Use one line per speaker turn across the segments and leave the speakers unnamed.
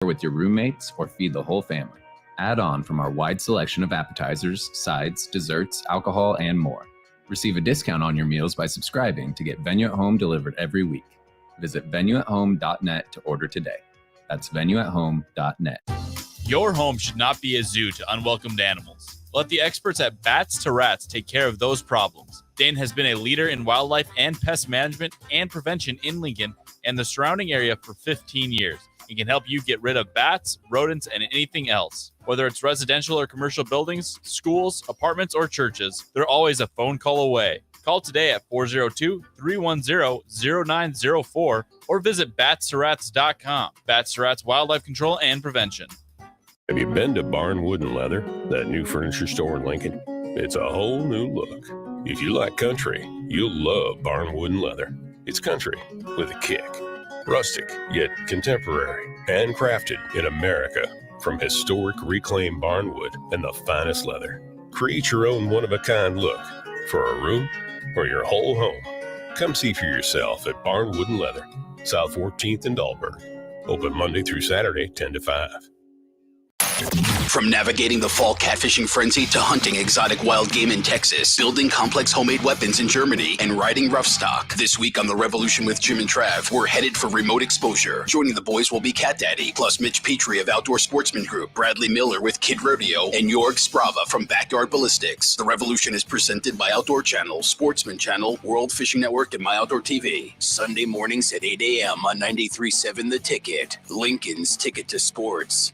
with your roommates, or feed the whole family. Add on from our wide selection of appetizers, sides, desserts, alcohol, and more. Receive a discount on your meals by subscribing to get Venue at Home delivered every week. Visit venueathome.net to order today. That's venueathome.net.
Your home should not be a zoo to unwelcomed animals. Let the experts at Bats to Rats take care of those problems. Dane has been a leader in wildlife and pest management and prevention in Lincoln and the surrounding area for 15 years. He can help you get rid of bats, rodents, and anything else. Whether it's residential or commercial buildings, schools, apartments, or churches, they're always a phone call away. Call today at 402-310-0904 or visit batsterats.com. Bats to Rats Wildlife Control and Prevention.
Have you been to Barn Wood and Leather, that new furniture store in Lincoln? It's a whole new look. If you like country, you'll love Barn Wood and Leather. It's country with a kick. Rustic, yet contemporary, and crafted in America from historic reclaimed barnwood and the finest leather. Create your own one-of-a-kind look for a room or your whole home. Come see for yourself at Barnwood and Leather, South 14th and Dahlberg. Open Monday through Saturday, 10 to 5.
From navigating the fall catfishing frenzy to hunting exotic wild game in Texas, building complex homemade weapons in Germany, and riding rough stock. This week on The Revolution with Jim and Trav, we're headed for remote exposure. Joining the boys will be Cat Daddy, plus Mitch Petrie of Outdoor Sportsman Group, Bradley Miller with Kid Rodeo, and Jorg Sprava from Backyard Ballistics. The Revolution is presented by Outdoor Channel, Sportsman Channel, World Fishing Network, and My Outdoor TV. Sunday mornings at 8 a.m. on 93.7 The Ticket, Lincoln's ticket to sports.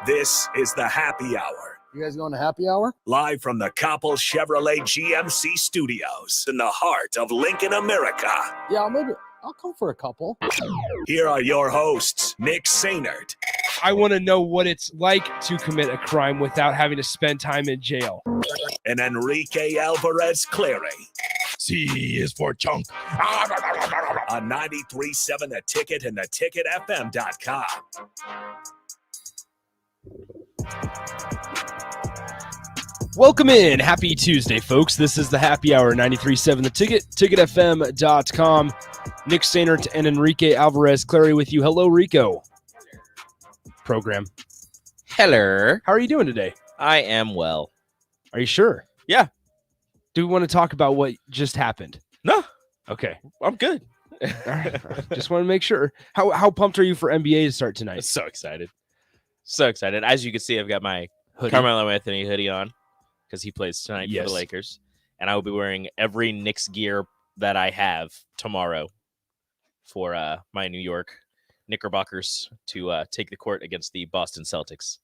This is the Happy Hour.
You guys going to happy hour?
Live from the Coppel Chevrolet GMC Studios in the heart of Lincoln, America.
Yeah, I'll come for a couple.
Here are your hosts, Nick Sainert.
I want to know what it's like to commit a crime without having to spend time in jail.
And Enrique Alvarez Clary.
C is for chunk.
On 93.7 The Ticket and theticketfm.com.
Welcome in. Happy Tuesday, folks. This is the Happy Hour, 93.7 The Ticket, ticketfm.com. Nick Sainert and Enrique Alvarez Clary with you. Hello, Rico. Program.
Hello.
How are you doing today?
I am well.
Are you sure?
Yeah.
Do we want to talk about what just happened?
No.
Okay.
I'm good.
All right. Just want to make sure. How pumped are you for NBA to start tonight?
So excited. So excited. As you can see, I've got my
Hoodie.
Carmelo Anthony hoodie on because he plays tonight
Yes.
for the Lakers. And I will be wearing every Knicks gear that I have tomorrow for my New York Knickerbockers to take the court against the Boston Celtics.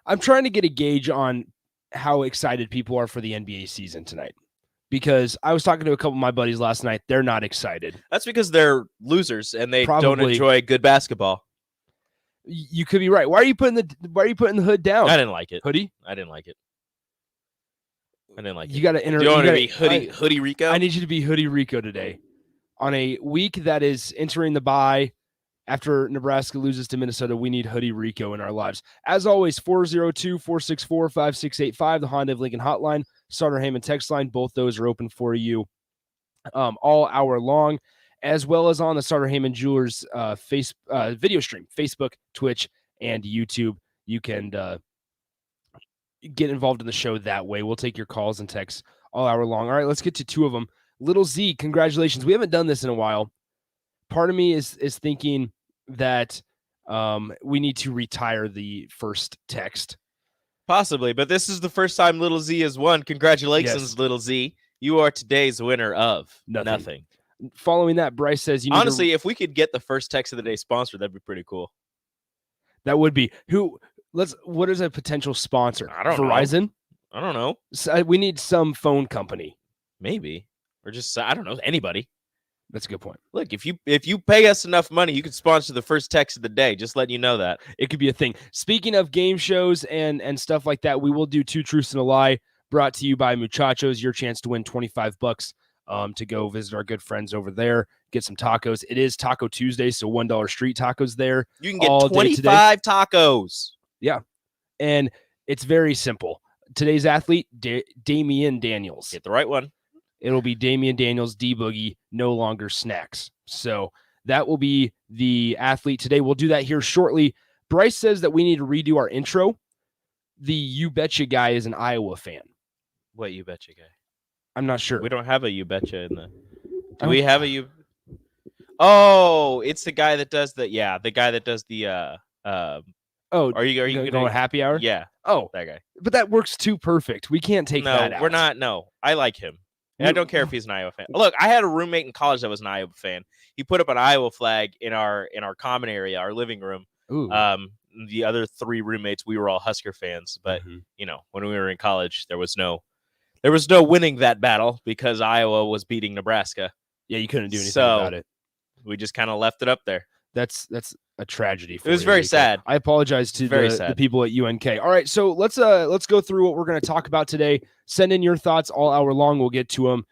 I'm trying to get a gauge on how excited people are for the NBA season tonight. Because I was talking to a couple of my buddies last night. They're not excited.
That's because they're losers and they don't
Probably.
enjoy good basketball.
You could be right. Why are you putting the hood down?
I didn't like it.
Hoodie?
I didn't like it.
You got to enter.
Do you want to be hoodie Rico?
I need you to be hoodie Rico today. On a week that is entering the bye after Nebraska loses to Minnesota, we need hoodie Rico in our lives. As always, 402-464-5685, the Honda of Lincoln hotline, Starter Heyman text line. Both those are open for you all hour long, as well as on the Starter Heyman Jewelers video stream, Facebook, Twitch, and YouTube. You can get involved in the show that way. We'll take your calls and texts all hour long. All right, let's get to two of them. Little Z, congratulations. We haven't done this in a while. Part of me is thinking that we need to retire the first text.
Possibly, but this is the first time Little Z has won. Congratulations,
Yes.
Little Z. You are today's winner of nothing.
Following that, Bryce says,
honestly, if we could get the first text of the day sponsor, that'd be pretty cool.
That would be what is a potential sponsor?
I don't know.
Verizon?
I don't know.
So we need some phone company.
Maybe. Or just, I don't know, anybody.
That's a good point.
Look, if you pay us enough money, you could sponsor the first text of the day. Just letting you know that.
It could be a thing. Speaking of game shows and stuff like that, we will do Two Truths and a Lie, brought to you by Muchachos. Your chance to win $25 to go visit our good friends over there, get some tacos. It is Taco Tuesday, so $1 street tacos there.
You can get 25 tacos.
Yeah, and it's very simple. Today's athlete, Damian Daniels.
Get the right one.
It'll be Damian Daniels, D-Boogie, no longer snacks. So that will be the athlete today. We'll do that here shortly. Bryce says that we need to redo our intro. The You Betcha guy is an Iowa fan.
What You Betcha guy?
I'm not sure.
We don't have a You Betcha in the. Do
Oh.
we have a You? Oh, it's the guy that does the
Oh,
Are you
going
gonna
happy hour?
Yeah,
Oh,
that guy.
but that works too perfect. We can't take that out.
We're not. No, I like him. And I don't care if he's an Iowa fan. Look, I had a roommate in college that was an Iowa fan. He put up an Iowa flag in our common area, our living room.
Ooh.
The other 3 roommates, we were all Husker fans, but when we were in college, there was no winning that battle because Iowa was beating Nebraska.
Yeah, you couldn't do anything about it.
We just kind of left it up there.
That's a tragedy.
It was very sad.
I apologize to the people at UNK. All right, so let's go through what we're going to talk about today. Send in your thoughts all hour long. We'll get to them.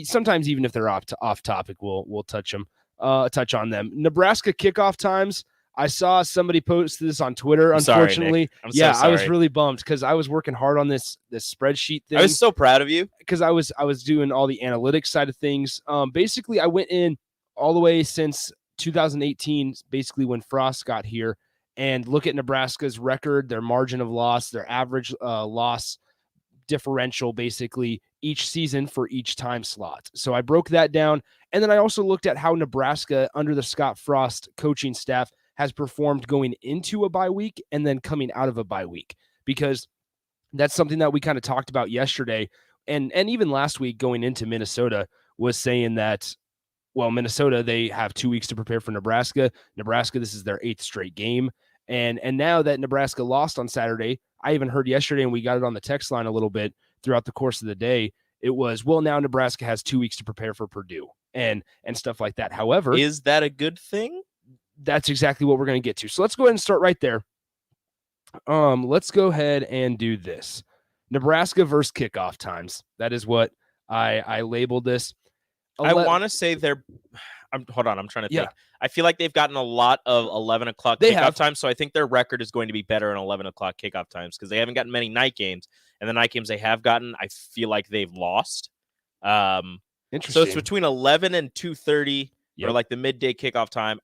Sometimes even if they're off topic, we'll touch on them. Nebraska kickoff times. I saw somebody post this on Twitter. Unfortunately,
sorry,
I was really bummed because I was working hard on this spreadsheet thing.
I was so proud of you
because I was doing all the analytics side of things. Basically, I went in all the way since 2018, basically when Frost got here, and look at Nebraska's record, their margin of loss, their average loss differential, basically each season for each time slot. So I broke that down, and then I also looked at how Nebraska under the Scott Frost coaching staff has performed going into a bye week and then coming out of a bye week, because that's something that we kind of talked about yesterday, and even last week going into Minnesota, was saying that, well, Minnesota, they have 2 weeks to prepare for Nebraska. Nebraska, this is their 8th straight game. And now that Nebraska lost on Saturday, I even heard yesterday, and we got it on the text line a little bit throughout the course of the day, it was, well, now Nebraska has 2 weeks to prepare for Purdue and stuff like that. However,
is that a good thing?
That's exactly what we're going to get to. So let's go ahead and start right there. Let's go ahead and do this. Nebraska versus kickoff times. That is what I labeled this.
I want to say hold on, I'm trying to think. I feel like they've gotten a lot of 11 o'clock kickoff times, so I think their record is going to be better in 11 o'clock kickoff times because they haven't gotten many night games, and the night games they have gotten, I feel like they've lost.
Interesting.
So it's between 11 and 2:30 or like the midday kickoff time.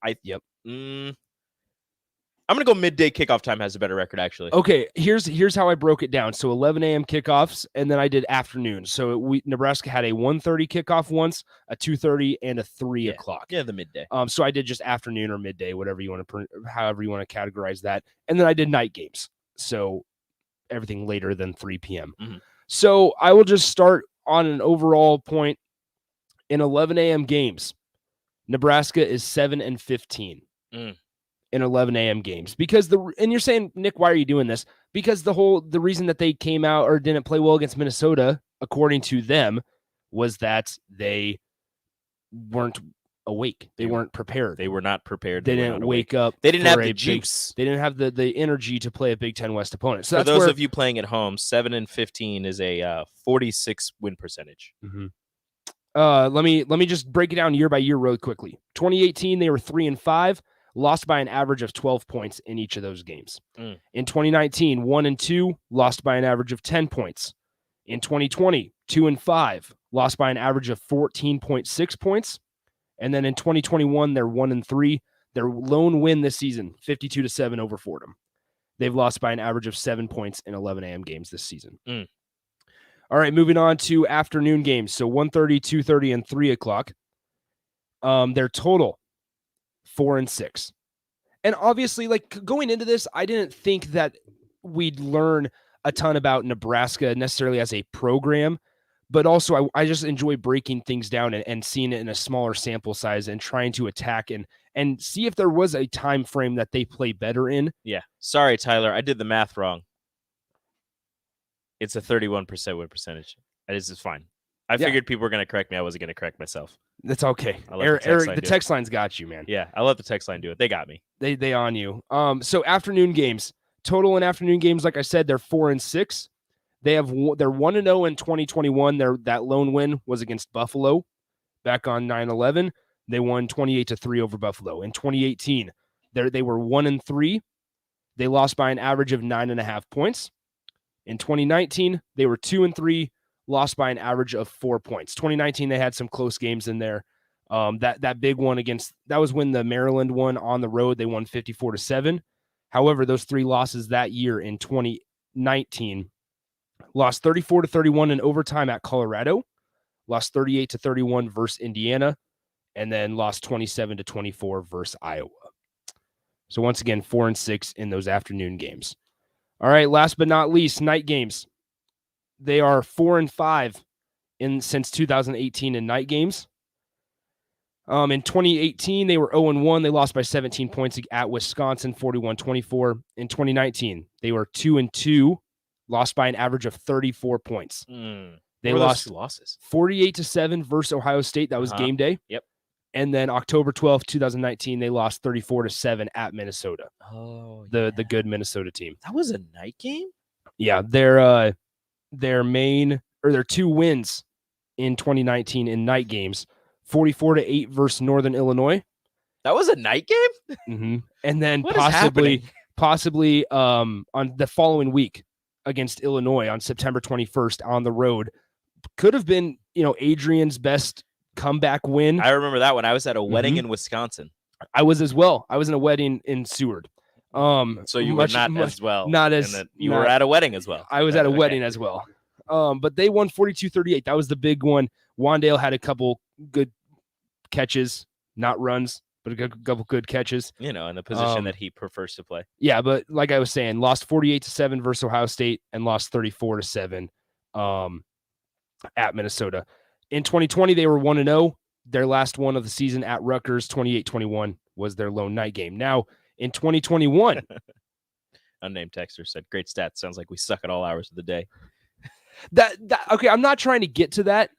I'm going to go midday kickoff time has a better record, actually.
Okay, here's how I broke it down. So 11 a.m. kickoffs, and then I did afternoon. So Nebraska had a 1:30 kickoff once, a 2:30, and a 3 o'clock.
Yeah, the midday.
So I did just afternoon or midday, however you want to categorize that. And then I did night games. So everything later than 3 p.m.
Mm-hmm.
So I will just start on an overall point. In 11 a.m. games, Nebraska is 7-15. In 11 a.m. games, because and you're saying, Nick, why are you doing this? Because the reason that they came out or didn't play well against Minnesota, according to them, was that they weren't awake. They weren't prepared.
They were not prepared.
They didn't wake up.
They didn't have the juice.
They didn't have the energy to play a Big Ten West opponent. So
for those of you playing at home, 7-15 is a 46 win percentage.
Mm-hmm. Let me just break it down year by year real quickly. 2018, they were 3-5. Lost by an average of 12 points in each of those games. In 2019, 1-2, lost by an average of 10 points. In 2020, 2-5, lost by an average of 14.6 points. And then in 2021, they're 1-3. Their lone win this season, 52-7 over Fordham. They've lost by an average of 7 points in 11 a.m. games this season. All right, moving on to afternoon games. So 1:30, 2:30, and 3 o'clock. Their total, 4-6. And obviously, like, going into this, I didn't think that we'd learn a ton about Nebraska necessarily as a program, but also I just enjoy breaking things down and seeing it in a smaller sample size and trying to attack and see if there was a time frame that they play better in.
Yeah. Sorry, Tyler. I did the math wrong. It's a 31% win percentage. This is fine. I figured people were going to correct me. I wasn't going to correct myself.
That's okay. Eric, the text line's got you, man.
Yeah, I let the text line do it. They got me.
They on you. So afternoon games. Total in afternoon games, like I said, they're 4-6. They're 1-0 in 2021. That lone win was against Buffalo back on 9/11. They won 28-3 over Buffalo. In 2018, they were 1-3. They lost by an average of 9.5 points. In 2019, they were 2-3. Lost by an average of 4 points. 2019, they had some close games in there. That big one that was when the Maryland won on the road. They won 54-7. However, those 3 losses that year in 2019, lost 34-31 in overtime at Colorado, lost 38-31 versus Indiana, and then lost 27-24 versus Iowa. So once again, 4-6 in those afternoon games. All right, last but not least, night games. They are 4-5 since 2018 in night games. In 2018, they were 0-1. They lost by 17 points at Wisconsin, 41-24. In 2019, they were 2-2, lost by an average of 34 points. They lost 48-7 versus Ohio State. That was game day.
Yep.
And then October 12th, 2019, they lost 34-7 at Minnesota.
Oh,
the good Minnesota team.
That was a night game?
Yeah, their 2 wins in 2019 in night games, 44-8 versus Northern Illinois.
That was a night game?
Mm-hmm. And then
what
possibly on the following week against Illinois on September 21st on the road. Could have been, Adrian's best comeback win.
I remember that one. I was at a wedding in Wisconsin.
I was as well. I was in a wedding in Seward.
So you were not as well.
Not as
you were at a wedding as well.
I was at a wedding as well. But they won 42-38. That was the big one. Wandale had a couple good catches, not runs, but a couple good catches.
In the position that he prefers to play.
Yeah, but like I was saying, lost 48-7 versus Ohio State and lost 34-7 at Minnesota. In 2020, they were 1-0. Their last one of the season at Rutgers, 28-21, was their lone night game. Now, in 2021,
unnamed texter said, "Great stats. Sounds like we suck at all hours of the day."
Okay, I'm not trying to get to that,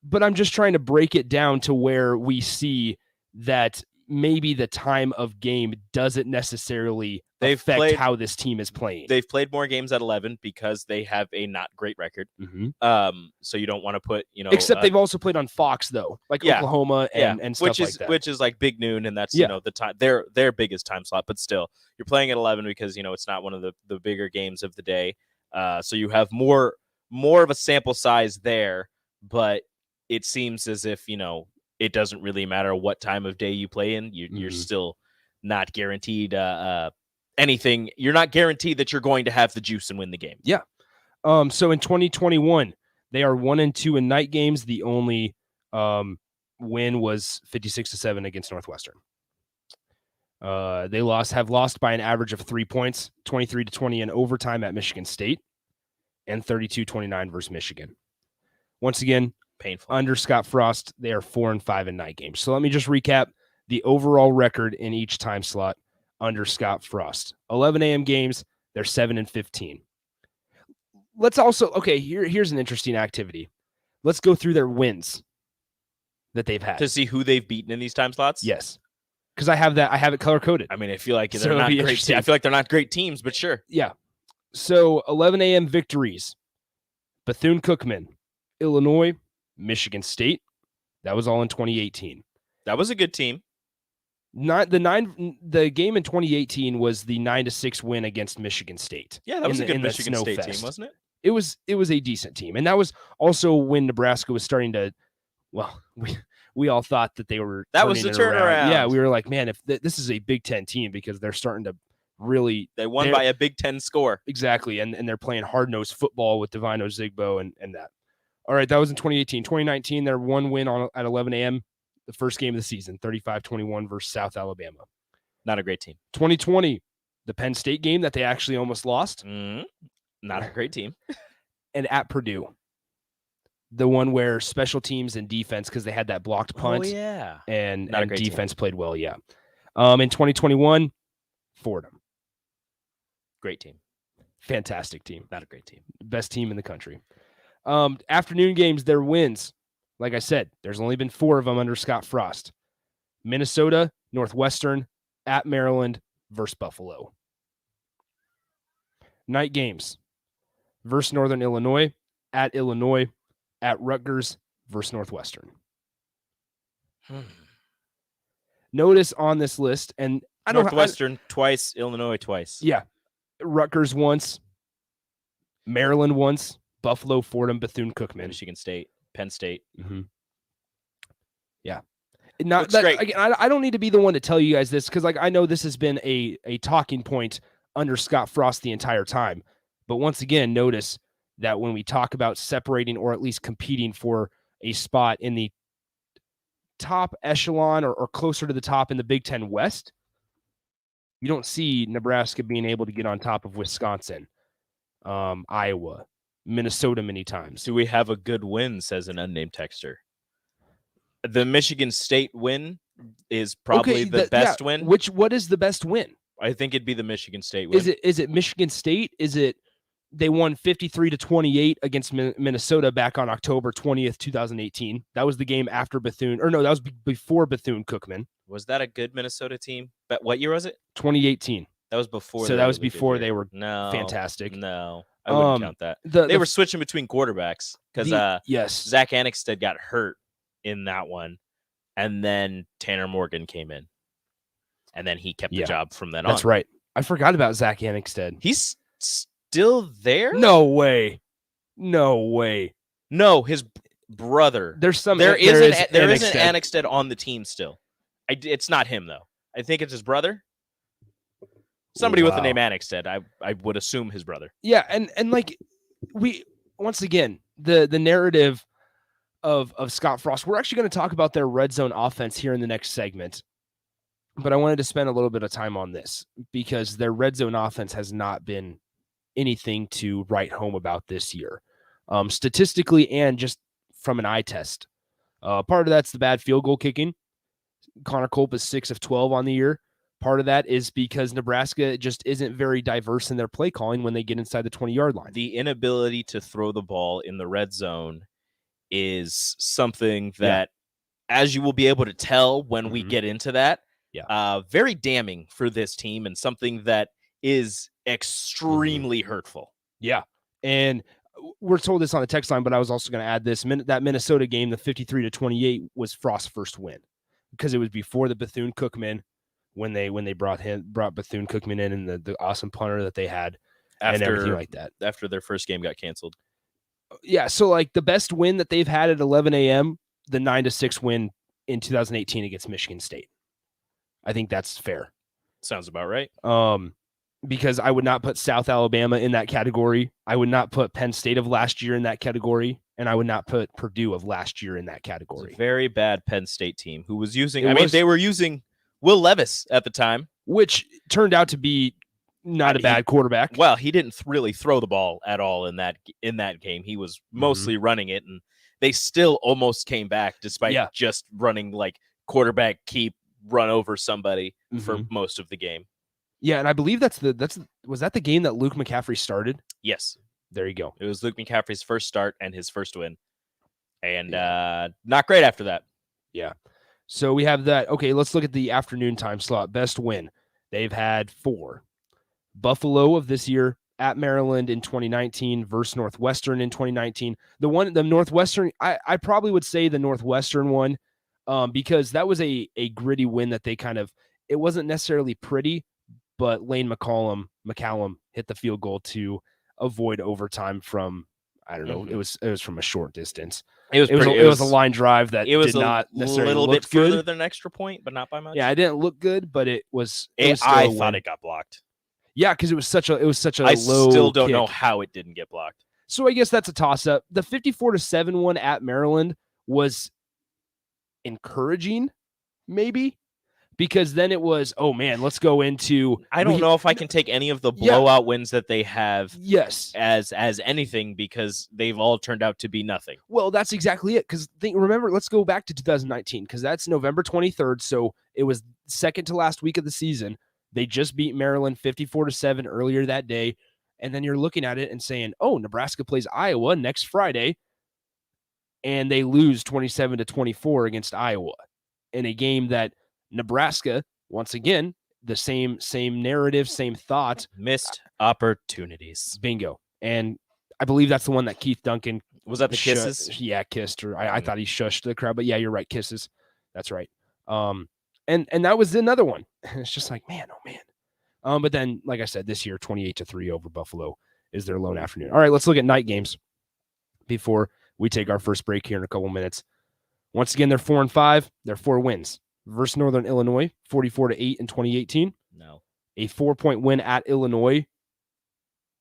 but I'm just trying to break it down to where we see that maybe the time of game doesn't necessarily affect how this team is playing.
They've played more games at 11 because they have a not great record.
Mm-hmm.
So you don't want to put,
except they've also played on Fox though, like Oklahoma and stuff like that.
Which is like big noon, and that's the time their biggest time slot. But still, you're playing at 11 because it's not one of the bigger games of the day. So you have more of a sample size there, but it seems as if it doesn't really matter what time of day you play in. You're still not guaranteed anything. You're not guaranteed that you're going to have the juice and win the game.
Yeah. So in 2021, they are 1-2 in night games. The only win was 56-7 against Northwestern. They have lost by an average of 3 points, 23-20 in overtime at Michigan State, and 32-29 versus Michigan. Once again,
painful.
Under Scott Frost, they are 4-5 in night games. So let me just recap the overall record in each time slot under Scott Frost. 11 a.m. games, they're 7-15. Let's also, here's an interesting activity. Let's go through their wins that they've had.
To see who they've beaten in these time slots?
Yes. Because I have it color-coded.
I mean, I feel like they're not great. I feel like they're not great teams, but sure.
Yeah. So 11 a.m. victories. Bethune-Cookman, Illinois, Michigan State. That was all in 2018.
That was a good team.
The game in 2018 was the 9-6 win against Michigan State.
Yeah, that was a good Michigan State team, wasn't it?
It was a decent team, and that was also when Nebraska was starting to. Well, we all thought that they were.
That was the turnaround.
Yeah, we were like, man, if this is a Big Ten team because they're starting to really.
They won by a Big Ten score.
Exactly, and they're playing hard-nosed football with Divino Zigbo and that. All right, that was in 2018. 2019, their one win at 11 a.m. The first game of the season, 35-21 versus South Alabama.
Not a great team.
2020, the Penn State game that they actually almost lost.
Not a great team.
And at Purdue, the one where special teams and defense, because they had that blocked punt.
Oh, yeah.
And defense
team.
played well, yeah. In 2021, Fordham.
Great team.
Fantastic team.
Not a great team.
Best team in the country. Afternoon games, their wins. Like I said, there's only been 4 of them under Scott Frost. Minnesota, Northwestern, at Maryland, versus Buffalo. Night games. Versus Northern Illinois, at Rutgers, versus Northwestern. Notice on this list, and
Northwestern twice, Illinois twice.
Yeah. Rutgers once, Maryland once, Buffalo, Fordham, Bethune-Cookman.
Michigan State, Penn State.
Mm-hmm. Yeah. Not
Looks
that,
great.
again, I don't need to be the one to tell you guys this because, like, I know this has been a talking point under Scott Frost the entire time. But once again, notice that when we talk about separating or at least competing for a spot in the top echelon or closer to the top in the Big Ten West, you don't see Nebraska being able to get on top of Wisconsin, Iowa, Minnesota many times.
Do we have a good win, says an unnamed texter. The Michigan State win is probably the best win.
What is the best win?
I think it'd be the Michigan State win.
Is it Michigan State? Is it they won 53-28 against Minnesota back on October 20th, 2018? That was the game after Bethune, or no, that was before Bethune-Cookman.
Was that a good Minnesota team? But what year was it?
2018.
That was before.
So that was before they were fantastic.
No, I wouldn't count that. They were switching between quarterbacks because Zach Annexstad got hurt in that one, and then Tanner Morgan came in, and then he kept the job from then on.
That's right. I forgot about Zach Annexstad.
He's still there?
No way.
No, his brother.
There is an
Annexstad on the team still. It's not him though. I think it's his brother. Somebody with the name Annexstad. I would assume his brother.
Yeah, and like we once again the narrative of Scott Frost. We're actually going to talk about their red zone offense here in the next segment. But I wanted to spend a little bit of time on this because their red zone offense has not been anything to write home about this year. Statistically and just from an eye test. Part of that's the bad field goal kicking. Connor Culp is 6 of 12 on the year. Part of that is because Nebraska just isn't very diverse in their play calling when they get inside the 20-yard line.
The inability to throw the ball in the red zone is something that, as you will be able to tell when we get into that, very damning for this team and something that is extremely hurtful. Yeah. And we're told this on the text line, but I was also going to add this. That Minnesota game, the 53-28, was Frost's first win because it was before the Bethune-Cookman when they brought Bethune-Cookman in and the awesome punter that they had and everything like that. After their first game got canceled.
Yeah, so like the best win that they've had at 11 a.m., the 9-6 win in 2018 against Michigan State. I think that's fair.
Sounds about right.
Because I would not put South Alabama in that category. I would not put Penn State of last year in that category, and I would not put Purdue of last year in that category.
It's a very bad Penn State team who was using. They were using Will Levis at the time,
which turned out to be not a bad quarterback.
Well, he didn't really throw the ball at all in that game. He was mostly running it, and they still almost came back despite just running like quarterback keep, run over somebody for most of the game.
Yeah, and I believe was that the game that Luke McCaffrey started?
Yes.
There you go.
It was Luke McCaffrey's first start and his first win. And not great after that.
Yeah. So we have that. Okay, let's look at the afternoon time slot. Best win. They've had 4. Buffalo of this year, at Maryland in 2019 versus Northwestern in 2019. The Northwestern, I probably would say the Northwestern one, because that was a gritty win that they it wasn't necessarily pretty, but Lane McCallum hit the field goal to avoid overtime from, I don't know, it was from a short distance. It was a line drive that did not necessarily
a little
look
bit
good.
further than an extra point, but not by much.
Yeah, it didn't look good, but it was.
I thought it got blocked.
Yeah, because it was such a low.
I still don't know how it didn't get blocked.
So I guess that's a toss up. The 54-7 one at Maryland was encouraging, maybe. Because then it was, oh man, let's go into.
I don't know if I can take any of the blowout wins that they have, as anything, because they've all turned out to be nothing.
Well, that's exactly it. Because remember, let's go back to 2019, because that's November 23rd, so it was second to last week of the season. They just beat Maryland 54-7 earlier that day, and then you're looking at it and saying, oh, Nebraska plays Iowa next Friday, and they lose 27-24 against Iowa in a game that. Nebraska, once again, the same narrative, same thought.
Missed opportunities.
Bingo. And I believe that's the one that Keith Duncan.
Was that the kisses?
Yeah, kissed her. I thought he shushed the crowd, but yeah, you're right. Kisses. That's right. And that was another one. It's just like, man, oh man. But then, like I said, this year, 28-3 over Buffalo is their lone afternoon. All right, let's look at night games before we take our first break here in a couple minutes. Once again, they're 4-5. They're 4 wins versus Northern Illinois, 44-8 in 2018.
No.
A 4-point win at Illinois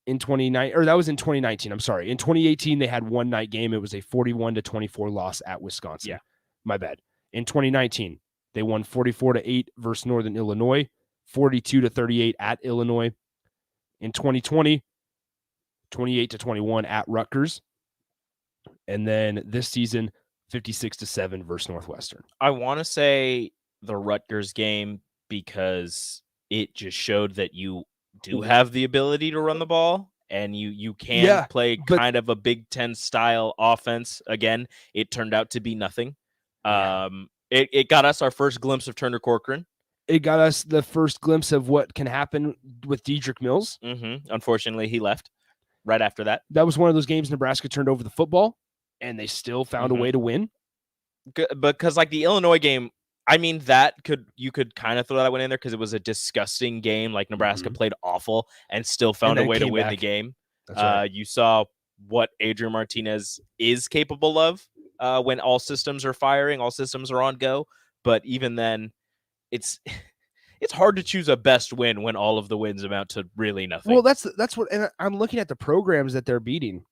in 2019, or that was in 2019. I'm sorry. In 2018, they had one night game. It was a 41-24 loss at Wisconsin.
Yeah.
My bad. In 2019, they won 44-8 versus Northern Illinois, 42-38 at Illinois. In 2020, 28-21 at Rutgers. And then this season, 56-7 versus Northwestern.
I want to say the Rutgers game because it just showed that you do have the ability to run the ball and you can play kind of a Big Ten style offense. Again, it turned out to be nothing. It got us our first glimpse of Turner Corcoran.
It got us the first glimpse of what can happen with Dedrick Mills.
Unfortunately, he left right after that.
That was one of those games Nebraska turned over the football, and they still found a way to win.
Because like the Illinois game, I mean, you could kind of throw that one in there because it was a disgusting game. Like Nebraska played awful and still found a way to win the game.
That's right.
You saw what Adrian Martinez is capable of when all systems are firing, all systems are on go. But even then, it's hard to choose a best win when all of the wins amount to really nothing.
Well, that's what, and I'm looking at the programs that they're beating,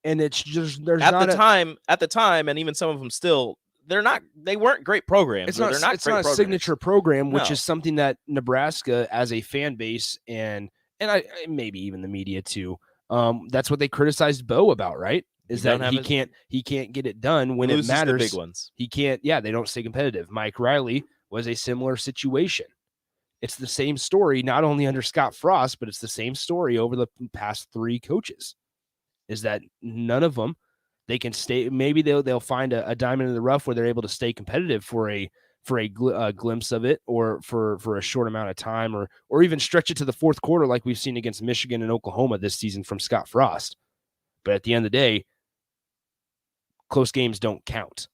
and it's just there's
at the time, and even some of them still. They weren't great programs.
It's not a signature program, which is something that Nebraska as a fan base and I maybe even the media too. That's what they criticized Bo about, right? Is that he can't get it done when it matters.
The big ones.
He can't. Yeah, they don't stay competitive. Mike Riley was a similar situation. It's the same story, not only under Scott Frost, but it's the same story over the past 3 coaches. Is that none of them. They can stay. Maybe they'll find a diamond in the rough where they're able to stay competitive for a glimpse of it, or for a short amount of time, or even stretch it to the fourth quarter, like we've seen against Michigan and Oklahoma this season from Scott Frost. But at the end of the day, close games don't count.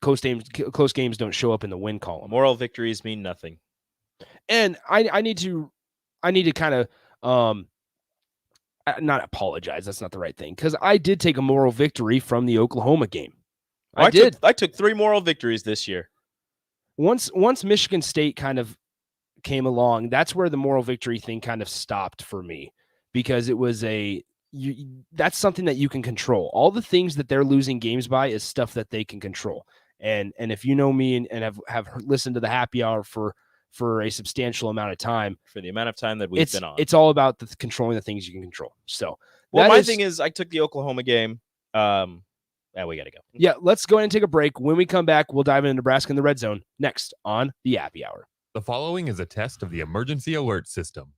Close games don't show up in the win column.
Moral victories mean nothing.
And I need to kind of not apologize. That's not the right thing, because I did take a moral victory from the Oklahoma game. I
took 3 moral victories this year.
Once Michigan State kind of came along, that's where the moral victory thing kind of stopped for me, because it was that's something that you can control. All the things that they're losing games by is stuff that they can control. And if you know me and have listened to the happy hour for a substantial amount of time,
for the amount of time that we've been on,
it's all about controlling the things you can control. So,
thing is, I took the Oklahoma game. We got to go.
Yeah, let's go ahead and take a break. When we come back, we'll dive into Nebraska in the red zone next on the happy hour.
The following is a test of the emergency alert system.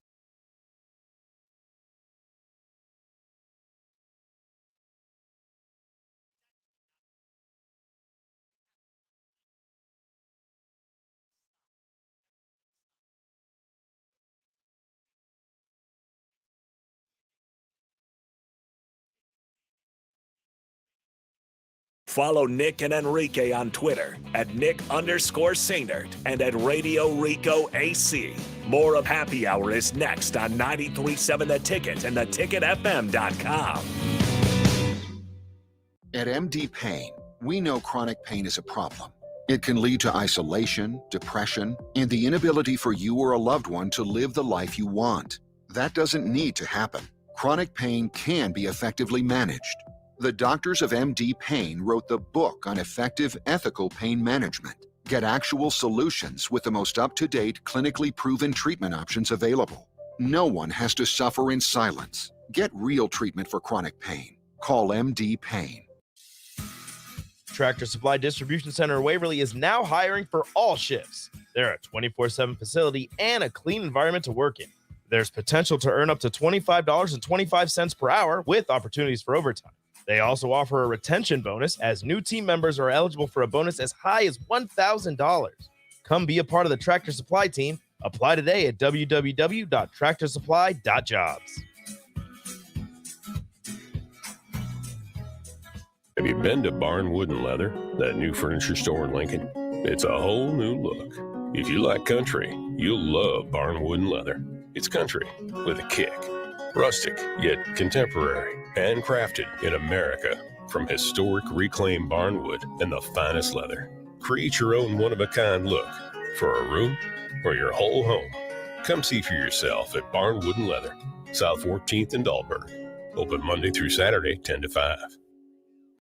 Follow Nick and Enrique on Twitter at Nick_Sainert and at Radio Rico AC. More of Happy Hour is next on 93.7 The Ticket and theticketfm.com.
At MD Pain, we know chronic pain is a problem. It can lead to isolation, depression, and the inability for you or a loved one to live the life you want. That doesn't need to happen. Chronic pain can be effectively managed. The doctors of MD Pain wrote the book on effective, ethical pain management. Get actual solutions with the most up-to-date, clinically proven treatment options available. No one has to suffer in silence. Get real treatment for chronic pain. Call MD Pain.
Tractor Supply Distribution Center in Waverly is now hiring for all shifts. They're a 24/7 facility and a clean environment to work in. There's potential to earn up to $25.25 per hour with opportunities for overtime. They also offer a retention bonus, as new team members are eligible for a bonus as high as $1,000. Come be a part of the Tractor Supply team. Apply today at www.tractorsupply.jobs.
Have you been to Barn Wood & Leather, that new furniture store in Lincoln? It's a whole new look. If you like country, you'll love Barn Wood & Leather. It's country with a kick. Rustic, yet contemporary. Handcrafted in America. From historic reclaimed barnwood and the finest leather. Create your own one-of-a-kind look for a room or your whole home. Come see for yourself at Barn Wooden Leather, South 14th and Dahlberg. Open Monday through Saturday, 10 to 5.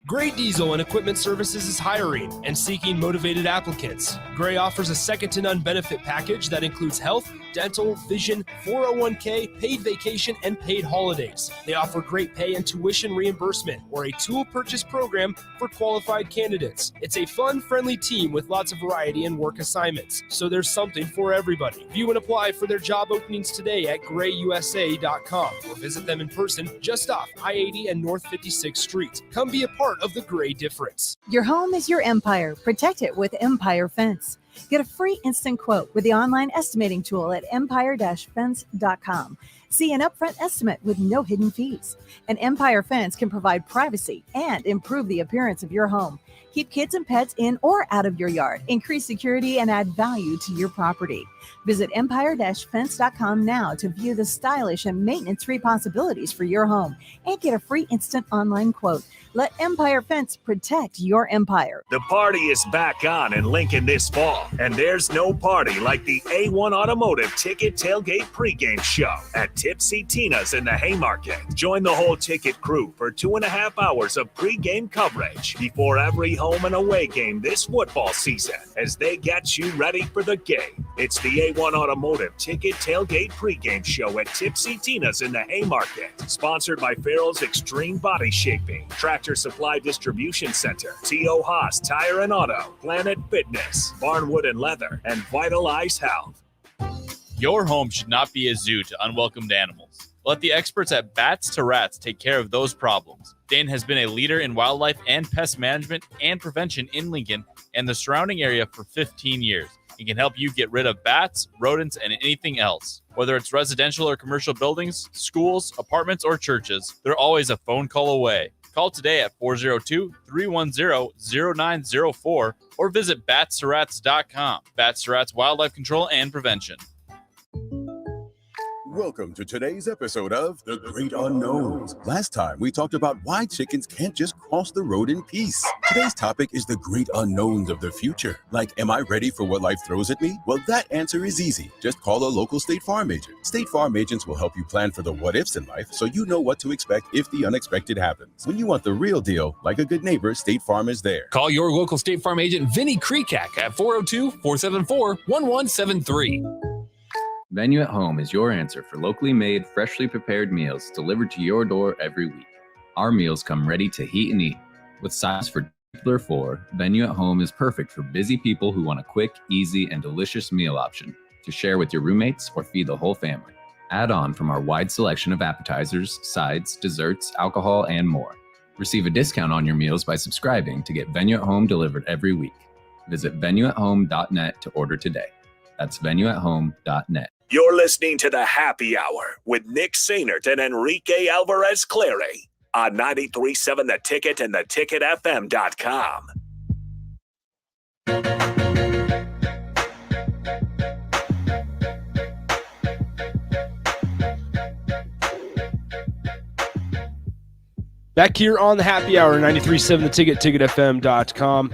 Gray Diesel and Equipment Services is hiring and seeking motivated applicants. Gray offers a second-to-none benefit package that includes health, dental, vision, 401k, paid vacation, and paid holidays. They offer great pay and tuition reimbursement or a tool purchase program for qualified candidates. It's a fun, friendly team with lots of variety and work assignments, so there's something for everybody. View and apply for their job openings today at grayusa.com or visit them in person just off I-80 and North 56th Street. Come be a part of the Gray difference.
Your home is your empire. Protect it with Empire Fence. Get a free instant quote with the online estimating tool at empire-fence.com. See an upfront estimate with no hidden fees. An Empire Fence can provide privacy and improve the appearance of your home. Keep kids and pets in or out of your yard. Increase security and add value to your property. Visit empire-fence.com now to view the stylish and maintenance-free possibilities for your home and get a free instant online quote. Let Empire Fence protect your empire.
The party is back on in Lincoln this fall, and there's no party like the A1 Automotive Ticket Tailgate pregame show at Tipsy Tina's in the Haymarket. Join the whole ticket crew for 2.5 hours of pregame coverage before every home and away game this football season as they get you ready for the game. It's the A1 Automotive Ticket Tailgate pregame show at Tipsy Tina's in the Haymarket. Sponsored by Farrell's Extreme Body Shaping, Tractor Supply Distribution Center, T.O. Haas Tire and Auto, Planet Fitness, Barnwood and Leather, and Vitalize Health.
Your home should not be a zoo to unwelcomed animals. Let the experts at Bats to Rats take care of those problems. Dane has been a leader in wildlife and pest management and prevention in Lincoln and the surrounding area for 15 years. He can help you get rid of bats, rodents, and anything else. Whether it's residential or commercial buildings, schools, apartments, or churches, they're always a phone call away. Call today at 402-310-0904 or visit batsrats.com. Bats to Rats Wildlife Control and Prevention.
Welcome to today's episode of The Great Unknowns. Last time, we talked about why chickens can't just cross the road in peace. Today's topic is the great unknowns of the future. Like, am I ready for what life throws at me? Well, that answer is easy. Just call a local State Farm agent. State Farm agents will help you plan for the what-ifs in life so you know what to expect if the unexpected happens. When you want the real deal, like a good neighbor, State Farm is there.
Call your local State Farm agent, Vinny Kreekak, at 402-474-1173.
Venue at Home is your answer for locally made, freshly prepared meals delivered to your door every week. Our meals come ready to heat and eat. With size for 4, Venue at Home is perfect for busy people who want a quick, easy, and delicious meal option to share with your roommates or feed the whole family. Add on from our wide selection of appetizers, sides, desserts, alcohol, and more. Receive a discount on your meals by subscribing to get Venue at Home delivered every week. Visit venueathome.net to order today. That's venueathome.net.
You're listening to The Happy Hour with Nick Sainert and Enrique Alvarez Clary on 93.7 The Ticket and theticketfm.com.
Back here on The Happy Hour, 93.7 The Ticket, ticketfm.com.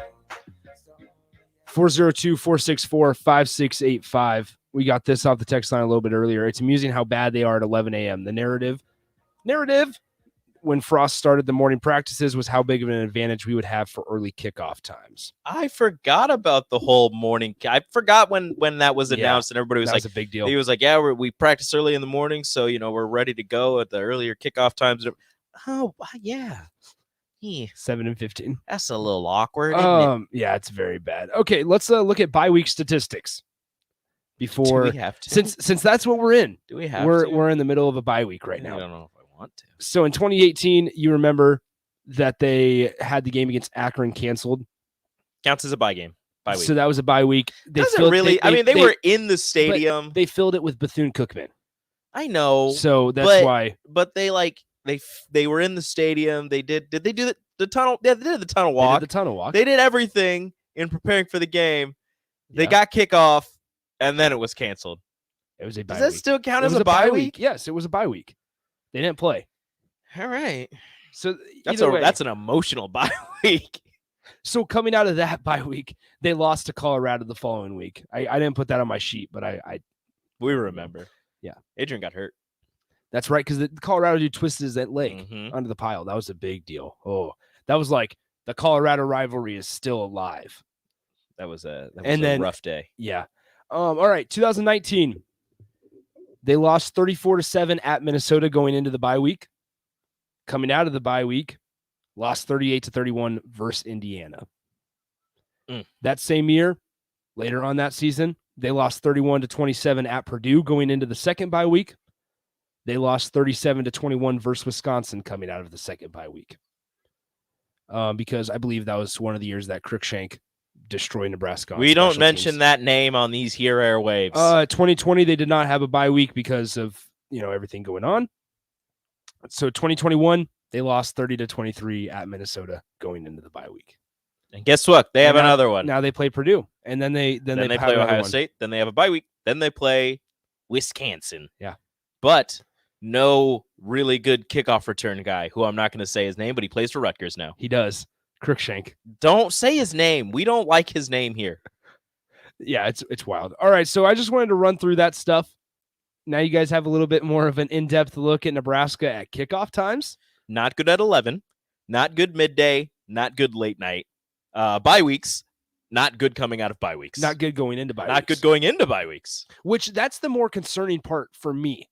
402-464-5685. We got this off the text line a little bit earlier. It's amusing how bad they are at 11 a.m. The narrative when Frost started the morning practices was how big of an advantage we would have for early kickoff times.
I forgot about the whole morning. I forgot when that was announced, and everybody was like,
a big deal.
He was like, yeah, we practice early in the morning, so, we're ready to go at the earlier kickoff times. Oh, yeah.
7 and 15.
That's a little awkward, isn't it?
Yeah, it's very bad. Okay, let's look at bye week statistics. Before,
do we have to?
Since that's what we're in.
Do we have
we're in the middle of a bye week right now.
I don't know if I want to.
So in 2018, you remember that they had the game against Akron canceled.
Counts as a bye game. Bye week.
So that was a bye week.
They were in the stadium.
They filled it with Bethune-Cookman.
I know.
So that's why.
But they were in the stadium. Did they do the tunnel? Yeah, they did the tunnel walk.
They did the tunnel walk.
They did everything in preparing for the game. They got kickoff, and then it was canceled.
It was a bye week.
Does that still count as a bye week?
Yes, it was a bye week. They didn't play.
All right.
So
that's an emotional bye week.
So coming out of that bye week, they lost to Colorado the following week. I didn't put that on my sheet, but
we remember.
Yeah,
Adrian got hurt.
That's right, because the Colorado dude twisted his leg under the pile. That was a big deal. Oh, that was like the Colorado rivalry is still alive.
That was a rough day.
Yeah. All right, 2019. They lost 34-7 at Minnesota going into the bye week. Coming out of the bye week, lost 38-31 versus Indiana. That same year, later on that season, they lost 31-27 at Purdue going into the second bye week. They lost 37-21 versus Wisconsin coming out of the second bye week. Because I believe that was one of the years that Cruikshank destroyed Nebraska.
We don't mention that name on these here airwaves.
2020, they did not have a bye week because of everything going on. So 2021, they lost 30-23 at Minnesota going into the bye week.
And guess what? They have another one.
Now they play Purdue, and then they
play Ohio State. Then they have a bye week. Then they play Wisconsin.
Yeah,
but no really good kickoff return guy who I'm not going to say his name, but he plays for Rutgers now.
He does. Cruikshank.
Don't say his name. We don't like his name here.
Yeah, it's wild. All right, so I just wanted to run through that stuff. Now you guys have a little bit more of an in-depth look at Nebraska at kickoff times.
Not good at 11. Not good midday. Not good late night. Bye weeks. Not good coming out of bye weeks.
Not good going into bye weeks.
Not good going into bye weeks.
Which that's the more concerning part for me.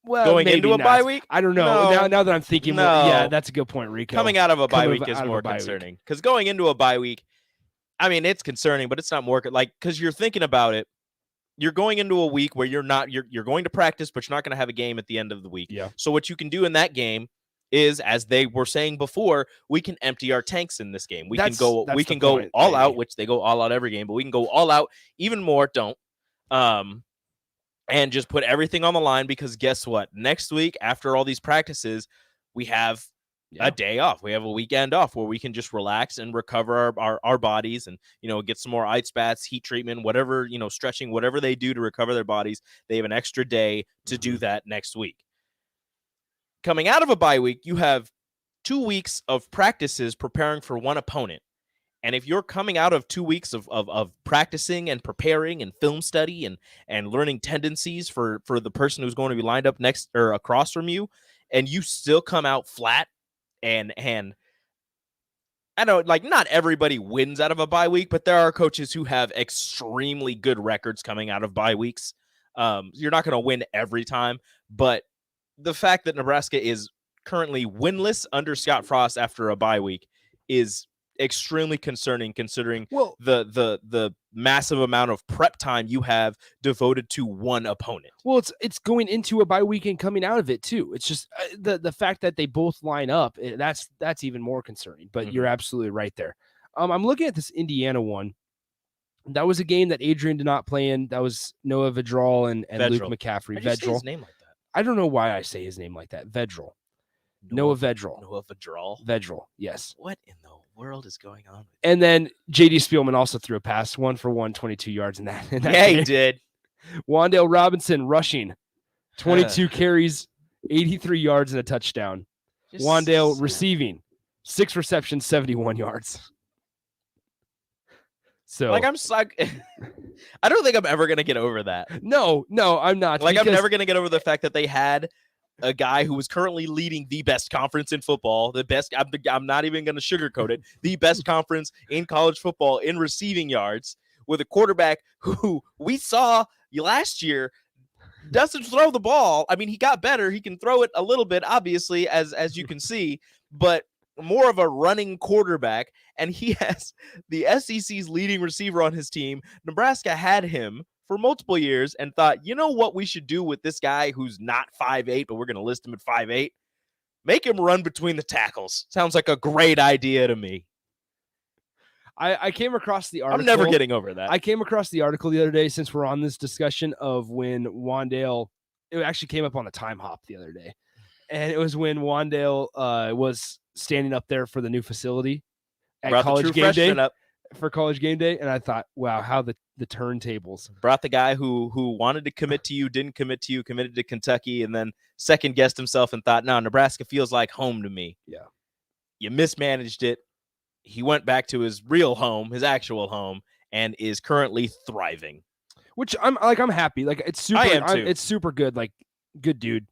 Well,
going into a bye week?
I don't know.
No.
Now that I'm thinking, yeah, that's a good point, Rico.
Coming out of a bye week is more concerning. Because going into a bye week, I mean, it's concerning, but it's not more because you're thinking about it. You're going into a week where you're going to practice, but you're not going to have a game at the end of the week.
Yeah.
So what you can do in that game is, as they were saying before, we can empty our tanks in this game. We can go all out, which they go all out every game, but we can go all out even more. And just put everything on the line, because guess what? Next week, after all these practices, we have a day off. We have a weekend off where we can just relax and recover our bodies and, get some more ice baths, heat treatment, whatever, stretching, whatever they do to recover their bodies. They have an extra day to do that next week. Coming out of a bye week, you have 2 weeks of practices preparing for one opponent. And if you're coming out of 2 weeks of practicing and preparing and film study and learning tendencies for the person who's going to be lined up next or across from you, and you still come out flat and I know, not everybody wins out of a bye week, but there are coaches who have extremely good records coming out of bye weeks. You're not going to win every time, but the fact that Nebraska is currently winless under Scott Frost after a bye week is extremely concerning, considering the massive amount of prep time you have devoted to one opponent.
Well, it's going into a bye week and coming out of it too. It's just the fact that they both line up. That's even more concerning. But you're absolutely right there. I'm looking at this Indiana one. That was a game that Adrian did not play in. That was Noah Vedral and Luke McCaffrey.
Why do you say his name like that?
I don't know why I say his name like that. Vedral. Noah Vedral.
Noah Vedral.
Vedral, yes.
What in the world is going on?
And then J.D. Spielman also threw a pass, 1 for 1, 22 yards in that.
Yeah,
game.
he did.
Wandale Robinson rushing, 22 carries, 83 yards and a touchdown. Wandale receiving, 6 receptions, 71 yards. So,
I don't think I'm ever gonna get over that.
No, I'm not.
I'm never gonna get over the fact that they had a guy who is currently leading the best conference in football, the best. I'm not even going to sugarcoat it. The best conference in college football in receiving yards, with a quarterback who we saw last year doesn't throw the ball. I mean, he got better. He can throw it a little bit, obviously, as you can see, but more of a running quarterback. And he has the SEC's leading receiver on his team. Nebraska had him for multiple years and thought, you know what we should do with this guy who's not 5'8", but we're going to list him at 5'8"? Make him run between the tackles. Sounds like a great idea to me.
I came across the article.
I'm never getting over that.
I came across the article the other day, since we're on this discussion of when Wandale, it actually came up on the Time Hop the other day. And it was when Wandale was standing up there for the new facility at
Brought
College Game Day. for College Game Day, and I thought, wow, how the turntables.
Brought the guy who wanted to commit to you, didn't commit to you, committed to Kentucky, and then second guessed himself and thought, no, Nebraska feels like home to me.
Yeah.
You mismanaged it. He went back to his real home, his actual home, and is currently thriving.
Which I'm happy. Like it's super.
I am too.
It's super good. Like good dude.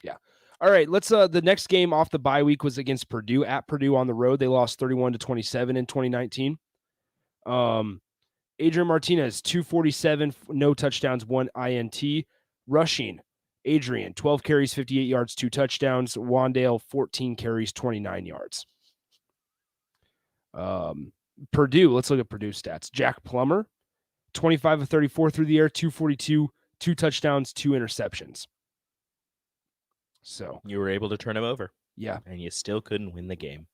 Yeah. All right. Let's. The next game off the bye week was against Purdue at Purdue on the road. They lost 31-27 in 2019. Adrian Martinez 247, no touchdowns, 1 INT. Rushing, Adrian 12 carries, 58 yards, 2 touchdowns. Wandale 14 carries, 29 yards. Purdue. Let's look at Purdue stats. Jack Plummer. 25 of 34 through the air, 242, 2 touchdowns, 2 interceptions. So
you were able to turn him over.
Yeah.
And you still couldn't win the game.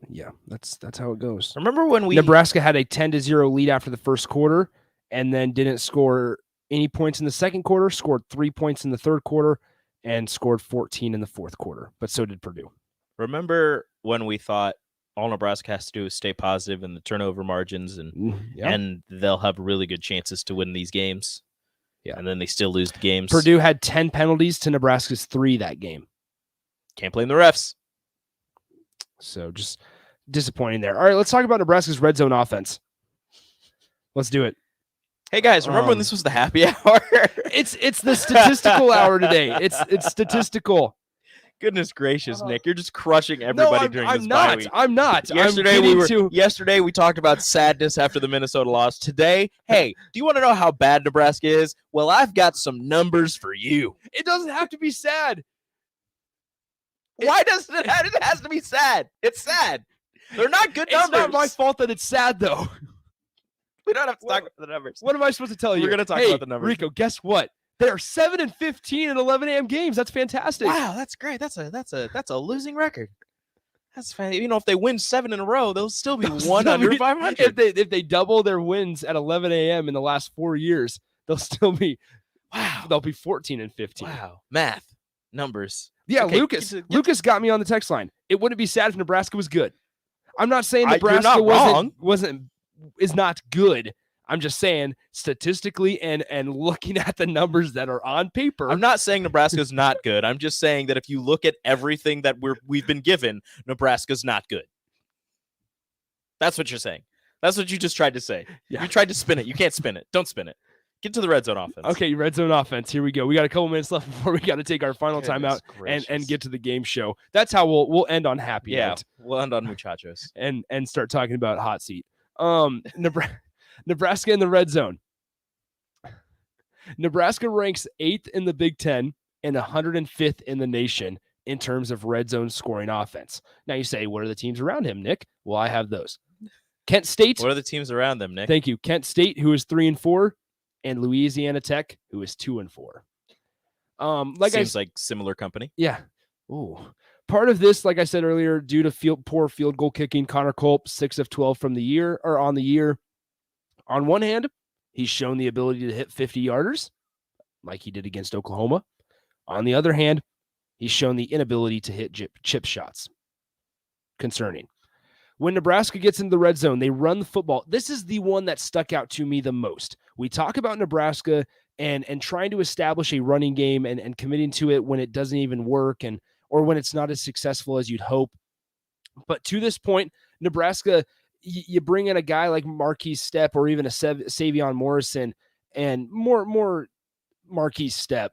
Yeah, that's how it goes.
Remember when
Nebraska had a 10-0 lead after the first quarter and then didn't score any points in the second quarter, scored 3 points in the third quarter, and scored 14 in the fourth quarter. But so did Purdue.
Remember when we thought all Nebraska has to do is stay positive in the turnover margins and they'll have really good chances to win these games.
Yeah.
And then they still lose the games.
Purdue had 10 penalties to Nebraska's 3 that game.
Can't blame the refs.
So just disappointing there. All right, let's talk about Nebraska's red zone offense. Let's do it.
Hey guys, remember when this was the happy hour?
It's the statistical hour today. It's statistical.
Goodness gracious, Nick, you're just crushing everybody during this bye week.
I'm not.
Yesterday we talked about sadness after the Minnesota loss. Today, hey, do you want to know how bad Nebraska is? Well, I've got some numbers for you.
It doesn't have to be sad.
Why doesn't it have? It has to be sad. It's sad. They're not good numbers.
It's not my fault that it's sad, though.
We don't have to talk about the numbers.
What am I supposed to tell you?
We're going to talk about the numbers.
Rico, guess what? They're 7-15 in 11 a.m. games. That's fantastic.
Wow, that's great. That's a losing record. That's fine. You know, if they win 7 in a row, they'll still be one under 500.
If they double their wins at 11 a.m. in the last 4 years, they'll still be They'll be 14-15.
Wow, math, numbers.
Yeah,
okay,
Lucas got me on the text line. It wouldn't be sad if Nebraska was good. I'm not saying Nebraska is not good. I'm just saying statistically and looking at the numbers that are on paper.
I'm not saying Nebraska's not good. I'm just saying that if you look at everything that we've been given, Nebraska's not good. That's what you're saying. That's what you just tried to say. Yeah. You tried to spin it. You can't spin it. Don't spin it. Get to the red zone offense.
Okay, red zone offense. Here we go. We got a couple minutes left before we got to take our final timeout and get to the game show. That's how we'll end on happy note.
We'll end on muchachos
and start talking about hot seat. Nebraska in the red zone. Nebraska ranks 8th in the Big Ten and 105th in the nation in terms of red zone scoring offense. Now you say, what are the teams around him, Nick? Well, I have those. Kent State.
What are the teams around them, Nick?
Thank you. Kent State, who is 3-4, and Louisiana Tech, who is 2-4.
Seems like similar company.
Yeah. Ooh. Part of this, like I said earlier, due to poor field goal kicking, Connor Culp, 6 of 12 on the year. On one hand, he's shown the ability to hit 50-yarders, like he did against Oklahoma. On the other hand, he's shown the inability to hit chip shots. Concerning. When Nebraska gets into the red zone, they run the football. This is the one that stuck out to me the most. We talk about Nebraska and trying to establish a running game and committing to it when it doesn't even work or when it's not as successful as you'd hope. But to this point, Nebraska, you bring in a guy like Marquise Stepp or even a Savion Morrison and more Marquise Stepp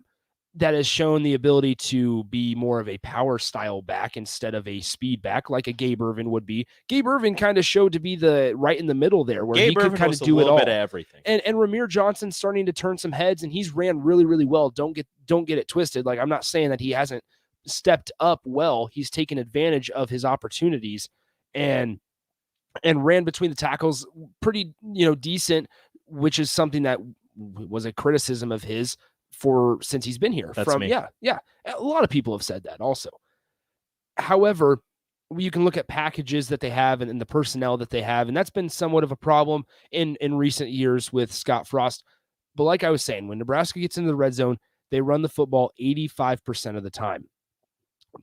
that has shown the ability to be more of a power style back instead of a speed back like a Gabe Ervin would be. Gabe Ervin kind of showed to be the right in the middle there where he could kind of do it all.
Bit of everything.
And Ramir Johnson's starting to turn some heads and he's ran really, really well. Don't get it twisted. Like I'm not saying that he hasn't stepped up well. He's taken advantage of his opportunities and ran between the tackles pretty, decent, which is something that was a criticism of his since he's been here.
That's me.
Yeah. A lot of people have said that also. However, you can look at packages that they have and the personnel that they have, and that's been somewhat of a problem in recent years with Scott Frost. But like I was saying, when Nebraska gets into the red zone, they run the football 85% of the time.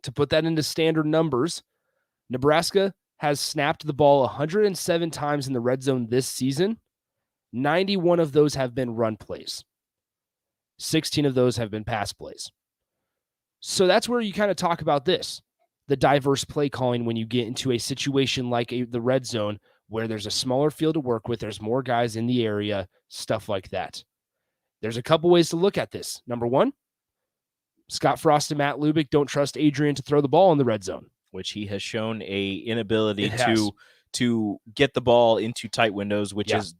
To put that into standard numbers, Nebraska has snapped the ball 107 times in the red zone this season. 91 of those have been run plays. 16 of those have been pass plays. So that's where you kind of talk about this, the diverse play calling when you get into a situation like the red zone where there's a smaller field to work with, there's more guys in the area, stuff like that. There's a couple ways to look at this. Number one, Scott Frost and Matt Lubick don't trust Adrian to throw the ball in the red zone,
which he has shown a inability to get the ball into tight windows, which is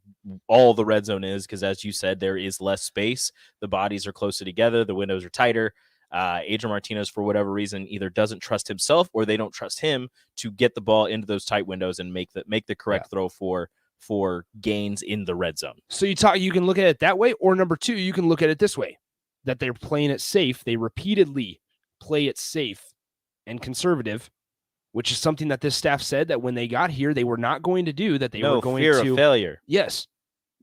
all the red zone is, because as you said, there is less space. The bodies are closer together. The windows are tighter. Adrian Martinez, for whatever reason, either doesn't trust himself or they don't trust him to get the ball into those tight windows and make the correct throw for gains in the red zone.
So you can look at it that way, or number two, you can look at it this way, that they're playing it safe. They repeatedly play it safe and conservative, which is something that this staff said that when they got here, they were not going to do, that they were going
fear of failure.
Yes.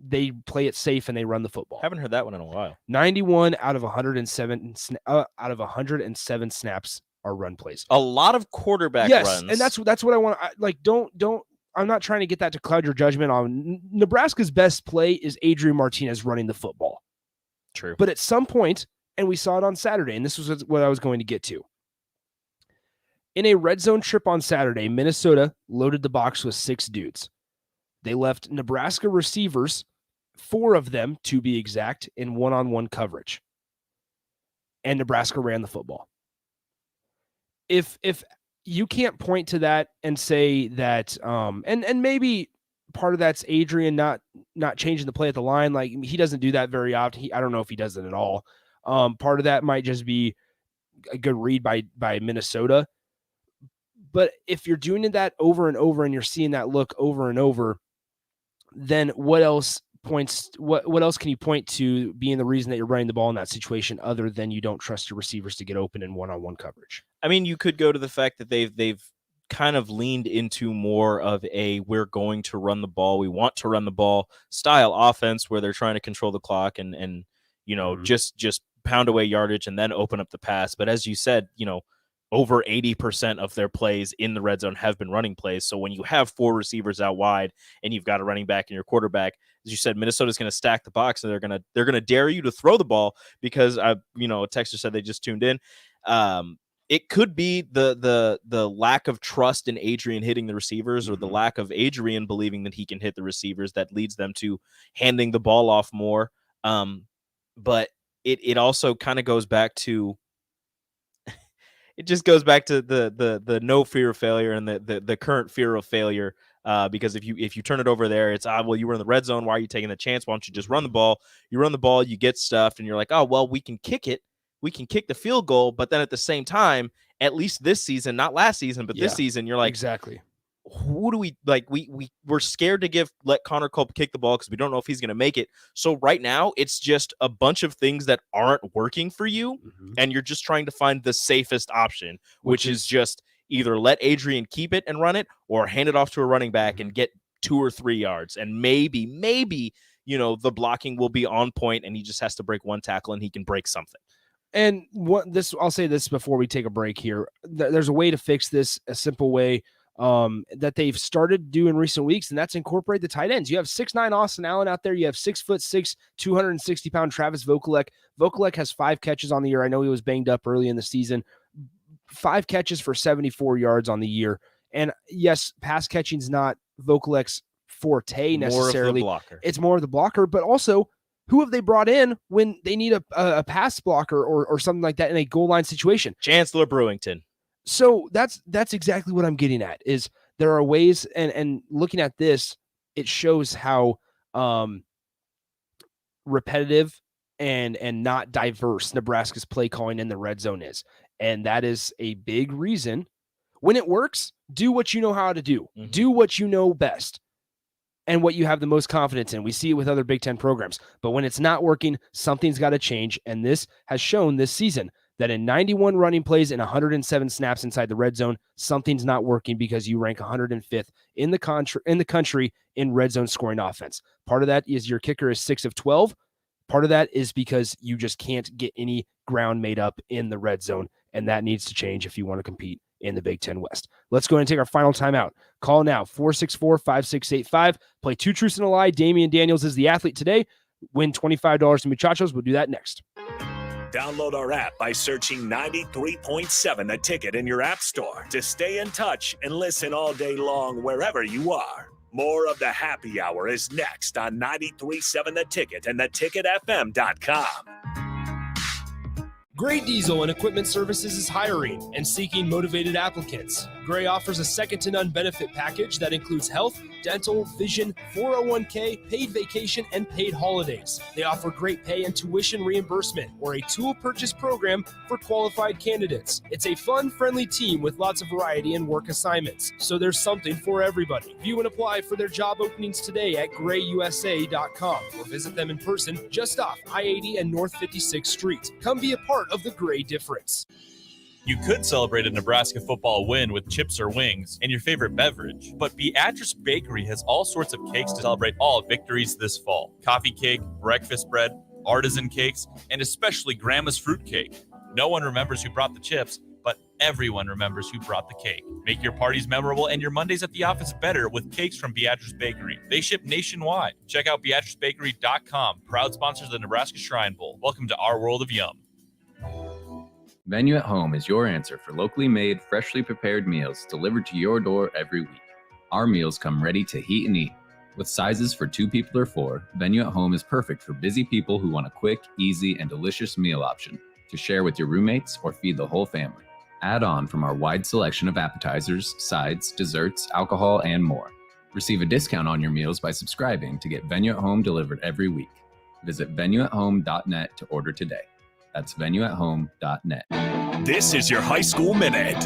They play it safe and they run the football.
Haven't heard that one in a while.
91 out of 107 snaps are run plays.
A lot of quarterback runs.
And that's what I want. Don't. I'm not trying to get that to cloud your judgment on Nebraska's best play is Adrian Martinez running the football.
True.
But at some point, and we saw it on Saturday, and this was what I was going to get to. In a red zone trip on Saturday, Minnesota loaded the box with 6 dudes. They left Nebraska receivers, 4 of them to be exact, in one-on-one coverage. And Nebraska ran the football. If you can't point to that and say that, and maybe part of that's Adrian not changing the play at the line. Like, he doesn't do that very often. I don't know if he does it at all. Part of that might just be a good read by Minnesota. But if you're doing that over and over and you're seeing that look over and over, then what else can you point to being the reason that you're running the ball in that situation other than you don't trust your receivers to get open in one-on-one coverage?
I mean, you could go to the fact that they've kind of leaned into more of a we're going to run the ball, we want to run the ball style offense where they're trying to control the clock and just pound away yardage and then open up the pass. But as you said, over 80% of their plays in the red zone have been running plays. So when you have 4 receivers out wide and you've got a running back and your quarterback, as you said, Minnesota's going to stack the box and they're going to dare you to throw the ball because a texter said they just tuned in. It could be the lack of trust in Adrian hitting the receivers or the lack of Adrian believing that he can hit the receivers that leads them to handing the ball off more. But it also kind of goes back to it just goes back to the no fear of failure and the current fear of failure. Because if you turn it over there, it's you were in the red zone. Why are you taking the chance? Why don't you just run the ball? You run the ball, you get stuffed, and you're like, oh well, we can kick it. We can kick the field goal, but then at the same time, at least this season, not last season, but this season, you're like,
exactly.
Who do we like? We're scared to let Connor Culp kick the ball because we don't know if he's going to make it. So right now, it's just a bunch of things that aren't working for you, and you're just trying to find the safest option, which is just either let Adrian keep it and run it, or hand it off to a running back and get 2 or 3 yards, and maybe the blocking will be on point, and he just has to break 1 tackle and he can break something.
And I'll say this before we take a break here. There's a way to fix this, a simple way. That they've started to do in recent weeks, and that's incorporate the tight ends. You have 6'9" Austin Allen out there. You have 6'6", 260-pound Travis Vokalek. Vokalek has 5 catches on the year. I know he was banged up early in the season. 5 catches for 74 yards on the year. And yes, pass catching is not Vokalek's forte necessarily. It's more of the blocker, but also who have they brought in when they need a pass blocker or something like that in a goal line situation?
Chancellor Brewington.
So that's exactly what I'm getting at, is there are ways, and looking at this, it shows how repetitive and not diverse Nebraska's play calling in the red zone is. And that is a big reason. When it works, do what you know how to do. Do what you know best and what you have the most confidence in. We see it with other Big Ten programs. But when it's not working, something's got to change. And this has shown this season that in 91 running plays and 107 snaps inside the red zone, something's not working because you rank 105th in the country in red zone scoring offense. Part of that is your kicker is 6 of 12. Part of that is because you just can't get any ground made up in the red zone, and that needs to change if you want to compete in the Big Ten West. Let's go ahead and take our final timeout. Call now, 464-5685. Play Two Truths and a Lie. Damian Daniels is the athlete today. Win $25 to Muchachos. We'll do that next.
Download our app by searching 93.7 The Ticket in your app store to stay in touch and listen all day long wherever you are. More of the happy hour is next on 93.7 The Ticket and theticketfm.com.
Gray Diesel and Equipment Services is hiring and seeking motivated applicants. Gray offers a second-to-none benefit package that includes health, dental, vision, 401k, paid vacation, and paid holidays. They offer great pay and tuition reimbursement or a tool purchase program for qualified candidates. It's a fun, friendly team with lots of variety and work assignments, so there's something for everybody. View and apply for their job openings today at grayusa.com or visit them in person just off I-80 and North 56th Street. Come be a part of the Gray difference.
You could celebrate a Nebraska football win with chips or wings and your favorite beverage, but Beatrice Bakery has all sorts of cakes to celebrate all victories this fall. Coffee cake, breakfast bread, artisan cakes, and especially Grandma's fruit cake. No one remembers who brought the chips, but everyone remembers who brought the cake. Make your parties memorable and your Mondays at the office better with cakes from Beatrice Bakery. They ship nationwide. Check out BeatriceBakery.com, proud sponsors of the Nebraska Shrine Bowl. Welcome to our world of yum.
Venue at Home is your answer for locally made, freshly prepared meals delivered to your door every week. Our meals come ready to heat and eat. With sizes for 2 people or 4, Venue at Home is perfect for busy people who want a quick, easy, and delicious meal option to share with your roommates or feed the whole family. Add on from our wide selection of appetizers, sides, desserts, alcohol, and more. Receive a discount on your meals by subscribing to get Venue at Home delivered every week. Visit venueathome.net to order today. That's venueathome.net.
This is your High School Minute.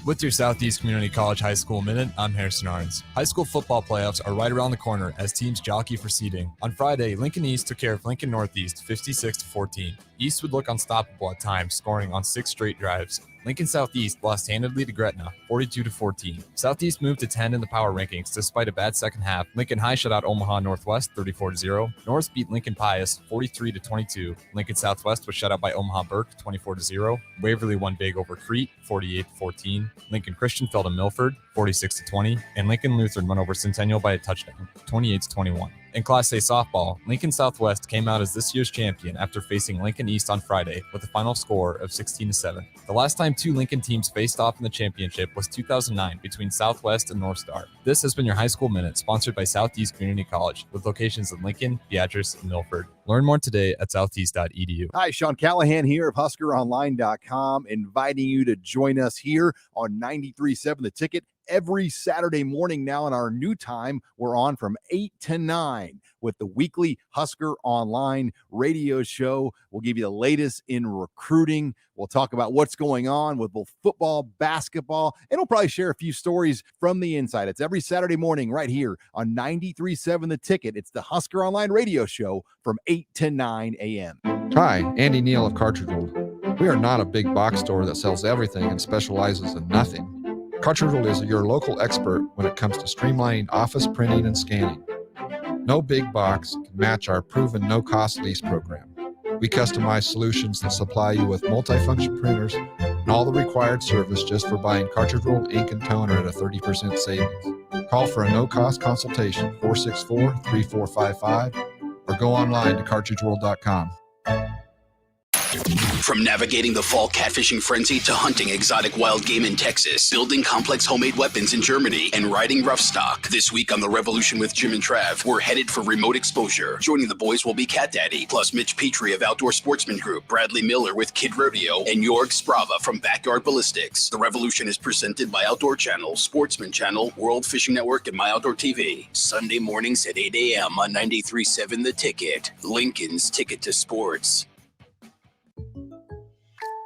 With your Southeast Community College High School Minute, I'm Harrison Arns. High school football playoffs are right around the corner as teams jockey for seeding. On Friday, Lincoln East took care of Lincoln Northeast 56-14. East would look unstoppable at times, scoring on 6 straight drives. Lincoln Southeast lost handedly to Gretna, 42-14. Southeast moved to 10 in the power rankings despite a bad second half. Lincoln High shut out Omaha Northwest, 34-0. North beat Lincoln Pius, 43-22. Lincoln Southwest was shut out by Omaha Burke, 24-0. Waverly won big over Crete, 48-14. Lincoln Christian fell to Milford, 46-20. And Lincoln Lutheran won over Centennial by a touchdown, 28-21. In Class A softball, Lincoln Southwest came out as this year's champion after facing Lincoln East on Friday with a final score of 16-7. The last time 2 Lincoln teams faced off in the championship was 2009 between Southwest and North Star. This has been your High School Minute, sponsored by Southeast Community College, with locations in Lincoln, Beatrice, and Milford. Learn more today at southeast.edu.
Hi, Sean Callahan here of HuskerOnline.com, inviting you to join us here on 93.7 The Ticket. Every Saturday morning now in our new time, we're on from 8 to 9 with the weekly Husker Online radio show. We'll give you the latest in recruiting. We'll talk about what's going on with both football, basketball, and we'll probably share a few stories from the inside. It's every Saturday morning right here on 93.7 The Ticket. It's the Husker Online radio show from 8 to 9 a.m.
Hi, Andy Neal of Cartridge World. We are not a big box store that sells everything and specializes in nothing. Cartridge World is your local expert when it comes to streamlining office printing and scanning. No big box can match our proven no-cost lease program. We customize solutions that supply you with multifunction printers and all the required service just for buying Cartridge World ink and toner at a 30% savings. Call for a no-cost consultation, 464-3455, or go online to cartridgeworld.com.
From navigating the fall catfishing frenzy to hunting exotic wild game in Texas, building complex homemade weapons in Germany, and riding rough stock. This week on The Revolution with Jim and Trav, we're headed for remote exposure. Joining the boys will be Cat Daddy, plus Mitch Petrie of Outdoor Sportsman Group, Bradley Miller with Kid Rodeo, and Jorg Sprava from Backyard Ballistics. The Revolution is presented by Outdoor Channel, Sportsman Channel, World Fishing Network, and My Outdoor TV. Sunday mornings at 8 a.m. on 93.7 The Ticket, Lincoln's ticket to sports.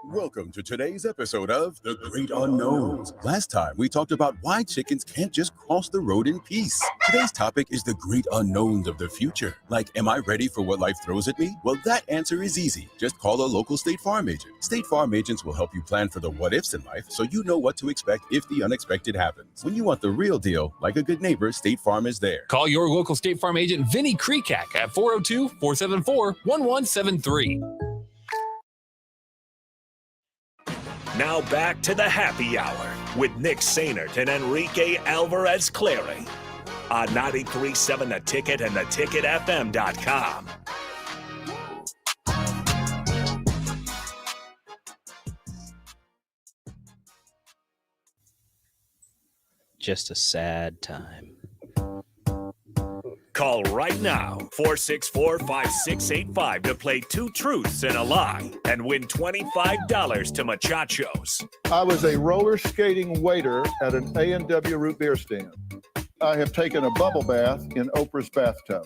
Welcome to today's episode of The Great Unknowns. Last time, we talked about why chickens can't just cross the road in peace. Today's topic is the great unknowns of the future. Like, am I ready for what life throws at me? Well, that answer is easy. Just call a local State Farm agent. State Farm agents will help you plan for the what-ifs in life so you know what to expect if the unexpected happens. When you want the real deal, like a good neighbor, State Farm is there.
Call your local State Farm agent, Vinny Kreekak, at 402-474-1173.
Now back to the happy hour with Nick Sainert and Enrique Alvarez Clary on 93.7 The Ticket and theticketfm.com.
Just a sad time.
Call right now, 464-5685 to play Two Truths and a Lie and win $25 to Muchachos.
I was a roller skating waiter at an A&W root beer stand. I have taken a bubble bath in Oprah's bathtub.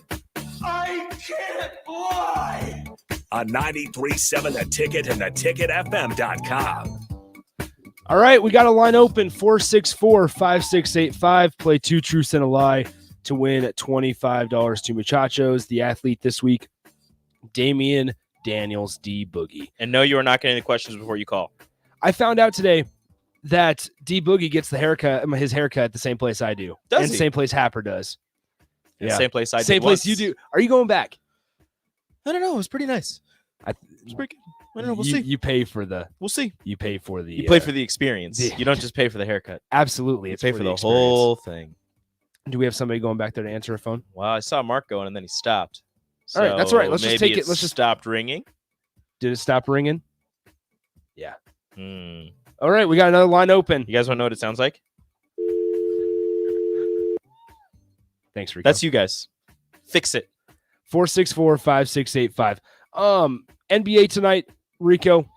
I can't lie! On 93.7 The Ticket and theticketfm.com.
All right, we got a line open, 464-5685. Play Two Truths and a Lie to win $25 to Muchachos. The athlete this week, Damian Daniels, D Boogie.
And no, you are not getting any questions before you call.
I found out today that D Boogie gets his haircut at the same place I do.
Does
and
he?
the same place Happer does.
Yeah. Same place I do.
Same place you do. Are you going back?
I don't know. It was pretty nice. It's pretty good. I don't know. We'll see.
You pay for the.
We'll see.
You pay for the.
You pay for the experience. You don't just pay for the haircut.
Absolutely,
You
it's
pay for the whole thing.
Do we have somebody going back there to answer a phone?
Well, I saw Mark going and then he stopped.
All right, that's all right. Let's just
maybe
take it. Let's just
stopped ringing.
Did it stop ringing? Yeah.
Hmm.
All right, we got another line open.
You guys want to know what it sounds like?
Thanks, Rico.
That's you guys. Fix it.
464-5685. NBA tonight, Rico.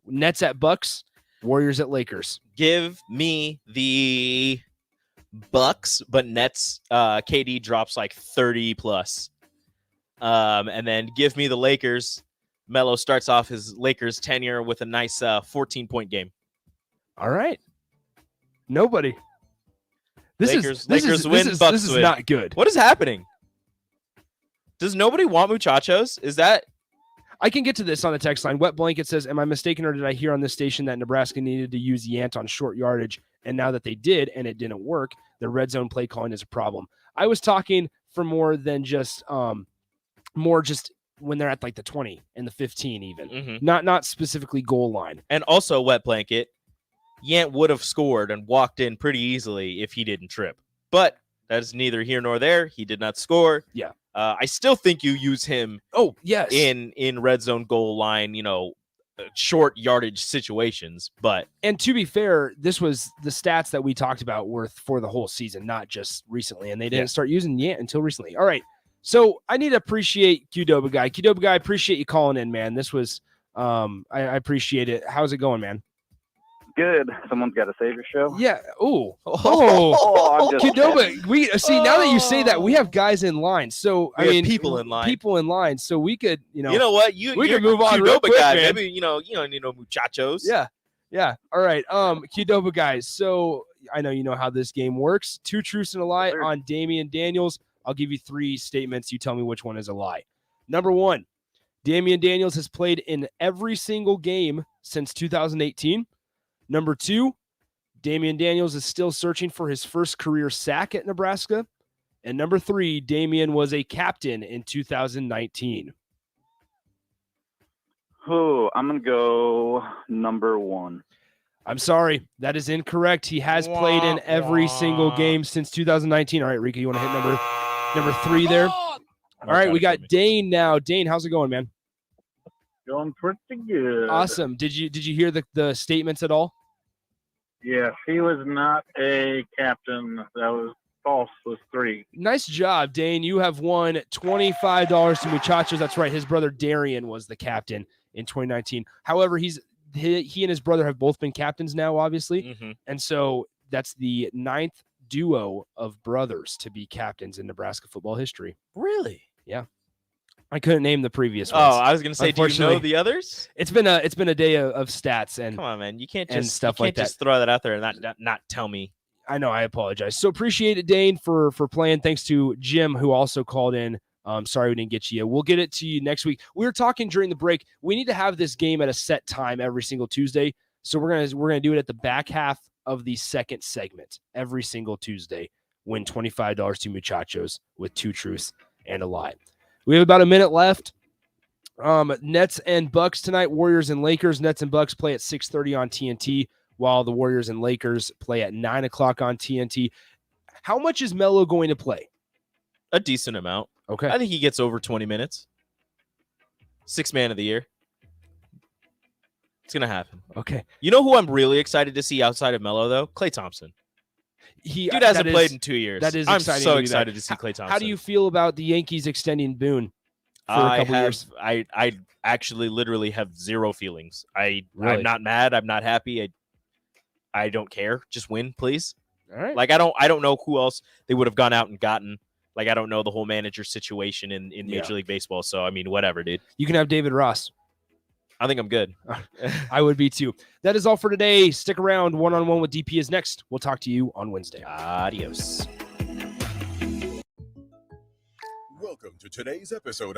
Nets at Bucks, Warriors at Lakers.
Give me the Bucks, but Nets. KD drops like 30 plus. And then give me the Lakers. Melo starts off his Lakers tenure with a nice 14-point game.
All right. Nobody.
Lakers win. Bucks
this is
win.
not good.
What is happening? Does nobody want Muchachos? Is that?
I can get to this on the text line. Wet Blanket says, am I mistaken or did I hear on this station that Nebraska needed to use Yant on short yardage? And now that they did and it didn't work, the red zone play calling is a problem. I was talking for more than just when they're at like the 20 and the 15 even.
Mm-hmm.
Not specifically goal line.
And also Wet Blanket, Yant would have scored and walked in pretty easily if he didn't trip. But that is neither here nor there. He did not score.
Yeah.
I still think you use him.
Oh, yes.
In red zone goal line, short yardage situations. But
and to be fair, this was the stats that we talked about were for the whole season, not just recently. And they didn't start using Yant until recently. All right. So I need to appreciate Qdoba Guy. Qdoba Guy, I appreciate you calling in, man. This was I appreciate it. How's it going, man?
Good. Someone's got to save your show.
Yeah. Oh.
Qdoba.
We see now that you say that, we have guys in line. So
we have people in line.
People in line. So we could,
you know what?
We could move on real quick,
guy.
man.
Maybe Muchachos.
Yeah. Yeah. All right. Qdoba guys. So I know you know how this game works. Two truths and a lie on Damian Daniels. I'll give you three statements. You tell me which one is a lie. Number one, Damian Daniels has played in every single game since 2018. Number two, Damian Daniels is still searching for his first career sack at Nebraska. And number three, Damian was a captain in 2019.
Oh, I'm going to go number one.
I'm sorry. That is incorrect. He has played in every single game since 2019. All right, Rico, you want to hit number three there? All right, we got Dane now. Dane, how's it going, man?
Going pretty good.
Awesome. Did you hear the statements at all?
Yes, he was not a captain. That was false with three.
Nice job, Dane. You have won $25 to Muchachos. That's right. His brother Darian was the captain in 2019. However, he and his brother have both been captains now, obviously.
Mm-hmm.
And so that's the 9th duo of brothers to be captains in Nebraska football history.
Really?
Yeah. I couldn't name the previous ones.
Oh, I was going to say, do you know the others?
It's been a day of stats and
come on, man. You can't
just stuff
you
like
can't
that.
Just throw that out there and not tell me.
I know. I apologize. So appreciate it, Dane, for playing. Thanks to Jim, who also called in. Sorry we didn't get you. We'll get it to you next week. We were talking during the break. We need to have this game at a set time every single Tuesday. So we're gonna do it at the back half of the second segment every single Tuesday. Win $25 to Muchachos with two truths and a lie. We have about a minute left. Nets and Bucks tonight. Warriors and Lakers. Nets and Bucks play at 6:30 on TNT, while the Warriors and Lakers play at 9 o'clock on TNT. How much is Melo going to play?
A decent amount.
Okay.
I think he gets over 20 minutes. 6th man of the year. It's going to happen.
Okay.
You know who I'm really excited to see outside of Melo, though? Klay Thompson. Dude hasn't played in 2 years.
That is
I'm
exciting.
so excited to see Klay Thompson.
How do you feel about the Yankees extending Boone for a couple years?
I actually literally have zero feelings. I'm not mad. I'm not happy. I don't care. Just win, please.
All right.
Like I don't know who else they would have gone out and gotten. Like I don't know the whole manager situation in Major League Baseball. So I mean, whatever, dude.
You can have David Ross.
I think I'm good.
I would be too. That is all for today. Stick around. One-on-one with DP is next. We'll talk to you on Wednesday.
Adios.
Welcome to today's episode